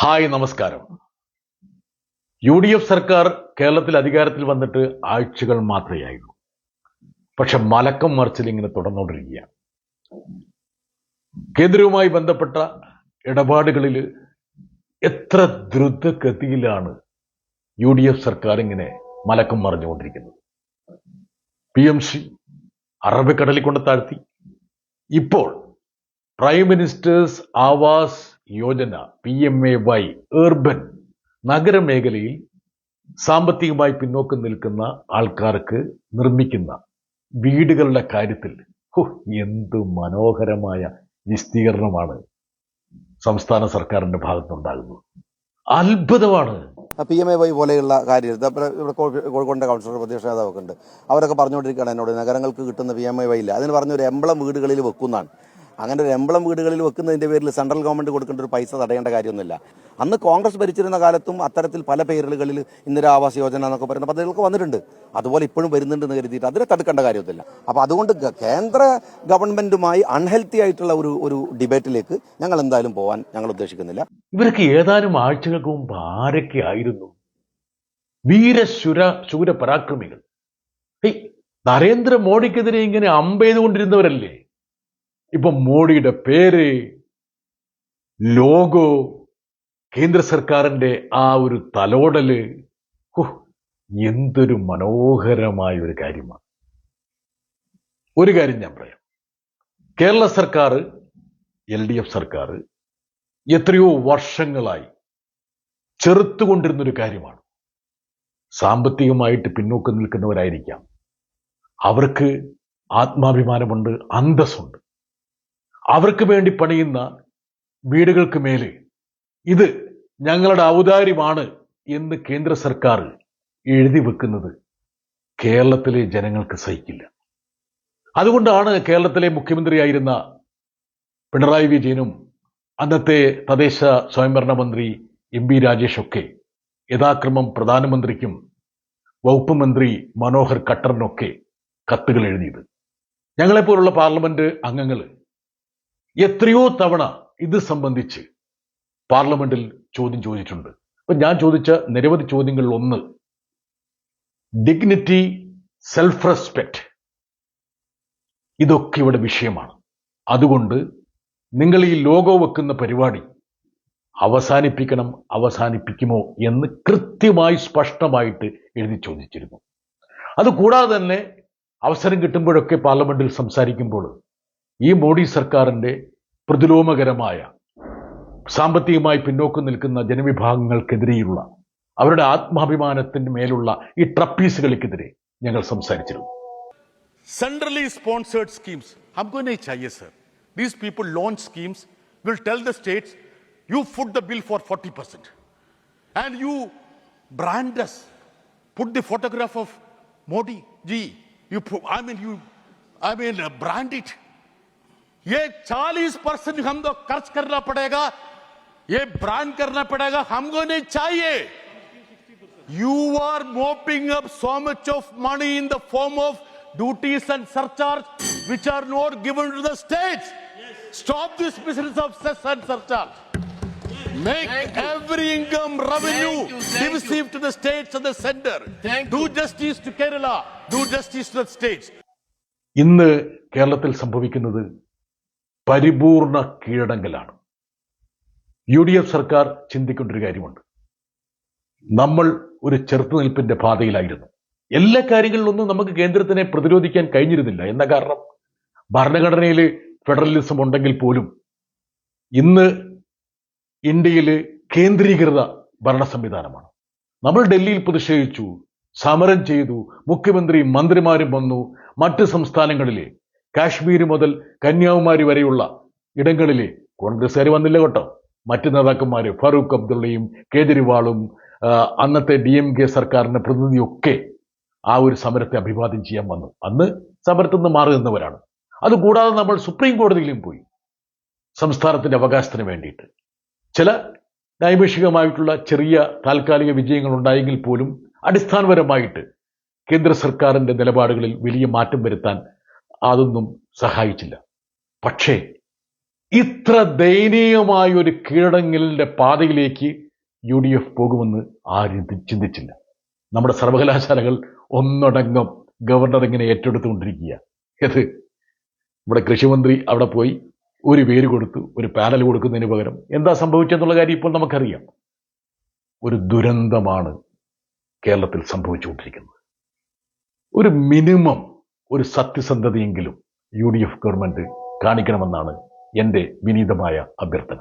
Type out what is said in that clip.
Hi, നമസ്കാരം. UDF സർക്കാർ കേരളത്തിൽ അധികാരത്തിൽ വന്നിട്ട് ആഴ്ചകൾ മാത്രമേയായുള്ളൂ. പക്ഷെ മലക്കം മറിച്ചിൽ ഇങ്ങനെ തുടർന്നുകൊണ്ടിരിക്കുകയാണ്. കേന്ദ്രവുമായി ബന്ധപ്പെട്ട ഇടപാടുകളിൽ എത്ര ദ്രുതഗതിയിലാണ് UDF സർക്കാർ ഇങ്ങനെ മലക്കം മറിഞ്ഞുകൊണ്ടിരിക്കുന്നത്. PMC അറബിക്കടലിൽ കൊണ്ട് താഴ്ത്തി. ഇപ്പോൾ prime minister's Awas Yojana PMAY urban നഗരമേഖലയിൽ സാമ്പത്തികമായി പിന്നോക്കം നിൽക്കുന്ന ആൾക്കാർക്ക് നിർമ്മിക്കുന്ന വീടുകളുടെ കാര്യത്തിൽ എന്ത് മനോഹരമായ വിസ്തീർണമാണ് സംസ്ഥാന സർക്കാരിന്റെ ഭാഗത്തുനിന്നുണ്ടാകുന്നത്. അത്ഭുതമാണ്. PMAY പോലെയുള്ള കാര്യം ഇവിടെ കോഴിക്കോടിന്റെ കൗൺസിലർ പ്രതിപക്ഷ നേതാവൊക്കെ ഉണ്ട്. അവരൊക്കെ പറഞ്ഞുകൊണ്ടിരിക്കുകയാണ് എന്നോട് നഗരങ്ങൾക്ക് കിട്ടുന്ന PMAY ഇല്ല, അതിന് പറഞ്ഞൊരു എംബ്ലം വീടുകളിൽ വെക്കുന്നതാണ്. അങ്ങനെ ഒരു എംബ്ലം വീടുകളിൽ വെക്കുന്നതിൻ്റെ പേരിൽ സെൻട്രൽ ഗവൺമെൻറ് കൊടുക്കേണ്ട ഒരു പൈസ തടയേണ്ട കാര്യമൊന്നുമില്ല. അന്ന് കോൺഗ്രസ് ഭരിച്ചിരുന്ന കാലത്തും അത്തരത്തിൽ പല പേരുകളിൽ ഇന്ദിരാ ആവാസ് യോജന എന്നൊക്കെ പറയുന്ന പദ്ധതികളൊക്കെ വന്നിട്ടുണ്ട്. അതുപോലെ ഇപ്പോഴും വരുന്നുണ്ടെന്ന് കരുതിയിട്ട് അതിനെ തടുക്കേണ്ട കാര്യമൊന്നുമില്ല. അപ്പോൾ അതുകൊണ്ട് കേന്ദ്ര ഗവൺമെൻറ്റുമായി അൺഹെൽത്തി ആയിട്ടുള്ള ഒരു ഡിബേറ്റിലേക്ക് ഞങ്ങൾ എന്തായാലും പോകാൻ ഞങ്ങൾ ഉദ്ദേശിക്കുന്നില്ല. ഇവർക്ക് ഏതാനും ആഴ്ചകൾക്ക് മുമ്പ് ആരൊക്കെ ആയിരുന്നു ശൂര പരാക്രമികൾ? നരേന്ദ്രമോദിക്കെതിരെ ഇങ്ങനെ അമ്പെയ്തുകൊണ്ടിരുന്നവരല്ലേ? ഇപ്പൊ മോഡിയുടെ പേര്, ലോഗോ, കേന്ദ്ര സർക്കാരിന്റെ ആ ഒരു തലോടല്, എന്തൊരു മനോഹരമായ ഒരു കാര്യമാണ്. ഒരു കാര്യം ഞാൻ പറയാം. കേരള സർക്കാർ, LDF സർക്കാർ എത്രയോ വർഷങ്ങളായി ചെറുത്തുകൊണ്ടിരുന്നൊരു കാര്യമാണ്. സാമ്പത്തികമായിട്ട് പിന്നോക്കം നിൽക്കുന്നവരായിരിക്കാം, അവർക്ക് ആത്മാഭിമാനമുണ്ട്, അന്തസ്സുണ്ട്. അവർക്ക് വേണ്ടി പണിയുന്ന വീടുകൾക്ക് മേലെ ഇത് ഞങ്ങളുടെ ഔദാര്യമാണ് എന്ന് കേന്ദ്ര സർക്കാർ എഴുതി വെക്കുന്നത് കേരളത്തിലെ ജനങ്ങൾക്ക് സഹിക്കില്ല. അതുകൊണ്ടാണ് കേരളത്തിലെ മുഖ്യമന്ത്രിയായിരുന്ന പിണറായി വിജയനും അന്നത്തെ തദ്ദേശ സ്വയംഭരണ മന്ത്രി MB രാജേഷൊക്കെ യഥാക്രമം പ്രധാനമന്ത്രിക്കും വകുപ്പ് മന്ത്രി മനോഹർ ഖട്ടറിനൊക്കെ കത്തുകൾ എഴുതിയത്. ഞങ്ങളെപ്പോലുള്ള പാർലമെന്റ് അംഗങ്ങൾ എത്രയോ തവണ ഇത് സംബന്ധിച്ച് പാർലമെന്റിൽ ചോദ്യം ചോദിച്ചിട്ടുണ്ട്. അപ്പൊ ഞാൻ ചോദിച്ച നിരവധി ചോദ്യങ്ങളിൽ ഒന്ന്, ഡിഗ്നിറ്റി, സെൽഫ് റെസ്പെക്ട്, ഇതൊക്കെ ഇവിടെ വിഷയമാണ്. അതുകൊണ്ട് നിങ്ങൾ ഈ ലോഗോ വെക്കുന്ന പരിപാടി അവസാനിപ്പിക്കണം, അവസാനിപ്പിക്കുമോ എന്ന് കൃത്യമായി സ്പഷ്ടമായിട്ട് എഴുതി ചോദിച്ചിരുന്നു. അതുകൂടാതെ തന്നെ അവസരം കിട്ടുമ്പോഴൊക്കെ പാർലമെന്റിൽ സംസാരിക്കുമ്പോൾ ഈ മോഡി സർക്കാരിന്റെ പ്രതിലോമകരമായ സാമ്പത്തികമായി പിന്നോക്കം നിൽക്കുന്ന ജനവിഭാഗങ്ങൾക്കെതിരെയുള്ള അവരുടെ ആത്മാഭിമാനത്തിന് മേലുള്ള ഈ ട്രപ്പീസുകൾക്കെതിരെ ഞങ്ങൾ സംസാരിച്ചിരുന്നു. Centrally sponsored schemes हमको नहीं चाहिए sir. These people launch schemes, will tell the states, you foot the bill for 40% and you brand us, put the photograph of Modi ji, brand it. ये 40% हमको खर्च करना पड़ेगा, ये ब्रांड करना पड़ेगा, हमको नहीं चाहिए. You are mopping up so much of money in the form of duties and surcharge which are not given to the states. Yes. Stop this business of cess and surcharge. Make every income revenue received to the states and the center. Do justice to Kerala, do justice to the states. ഇന്ന് കേരളത്തിൽ സംഭവിക്കുന്നത് പരിപൂർണ കീഴടങ്കലാണ്. UDF സർക്കാർ ചിന്തിക്കേണ്ട ഒരു കാര്യമുണ്ട്. നമ്മൾ ഒരു ചെറുത്തുനിൽപ്പിന്റെ പാതയിലായിരുന്നു. എല്ലാ കാര്യങ്ങളിലൊന്നും നമുക്ക് കേന്ദ്രത്തിനെ പ്രതിരോധിക്കാൻ കഴിഞ്ഞിരുന്നില്ല. എന്ന കാരണം ഭരണഘടനയിൽ ഫെഡറലിസം ഉണ്ടെങ്കിൽ പോലും ഇന്ന് ഇന്ത്യയിൽ കേന്ദ്രീകൃത ഭരണ സംവിധാനമാണ്. നമ്മൾ ഡൽഹിയിൽ പ്രതിഷേധിച്ചു, സമരം ചെയ്തു, മുഖ്യമന്ത്രി മന്ത്രിമാരും വന്നു. മറ്റ് സംസ്ഥാനങ്ങളിലെ കാശ്മീർ മുതൽ കന്യാകുമാരി വരെയുള്ള ഇടങ്ങളിലെ കോൺഗ്രസ്സുകാർ വന്നില്ല കേട്ടോ. മറ്റ് നേതാക്കന്മാര് ഫാറൂഖ് അബ്ദുള്ളയും കേജ്രിവാളും അന്നത്തെ DMK സർക്കാരിന്റെ പ്രതിനിധിയൊക്കെ ആ ഒരു സമരത്തെ അഭിവാദ്യം ചെയ്യാൻ വന്നു. അന്ന് സമരത്തിൽ നിന്ന് മാറി നിന്നവരാണ്. അതുകൂടാതെ നമ്മൾ സുപ്രീം കോടതിയിലും പോയി സംസ്ഥാനത്തിന്റെ അവകാശത്തിന് വേണ്ടിയിട്ട്. ചില നൈമിഷികമായിട്ടുള്ള ചെറിയ താൽക്കാലിക വിജയങ്ങൾ ഉണ്ടായെങ്കിൽ പോലും അടിസ്ഥാനപരമായിട്ട് കേന്ദ്ര സർക്കാരിന്റെ നിലപാടുകളിൽ വലിയ മാറ്റം വരുത്താൻ അതൊന്നും സഹായിച്ചില്ല. പക്ഷേ ഇത്ര ദയനീയമായ ഒരു കീഴടങ്ങലിന്റെ പാതയിലേക്ക് UDF പോകുമെന്ന് ആരും ചിന്തിച്ചില്ല. നമ്മുടെ സർവകലാശാലകൾ ഒന്നടങ്കം ഗവർണർ ഇങ്ങനെ ഏറ്റെടുത്തുകൊണ്ടിരിക്കുക. ഇത് ഇവിടെ കൃഷിമന്ത്രി അവിടെ പോയി ഒരു പേര് കൊടുത്തു, ഒരു പാനൽ കൊടുക്കുന്നതിന് പകരം എന്താ സംഭവിച്ചെന്നുള്ള കാര്യം ഇപ്പോൾ നമുക്കറിയാം. ഒരു ദുരന്തമാണ് കേരളത്തിൽ സംഭവിച്ചുകൊണ്ടിരിക്കുന്നത്. ഒരു മിനിമം ഒരു സത്യസന്ധതയെങ്കിലും UDF ഗവൺമെന്റ് കാണിക്കണമെന്നാണ് എൻ്റെ വിനീതമായ അഭ്യർത്ഥന.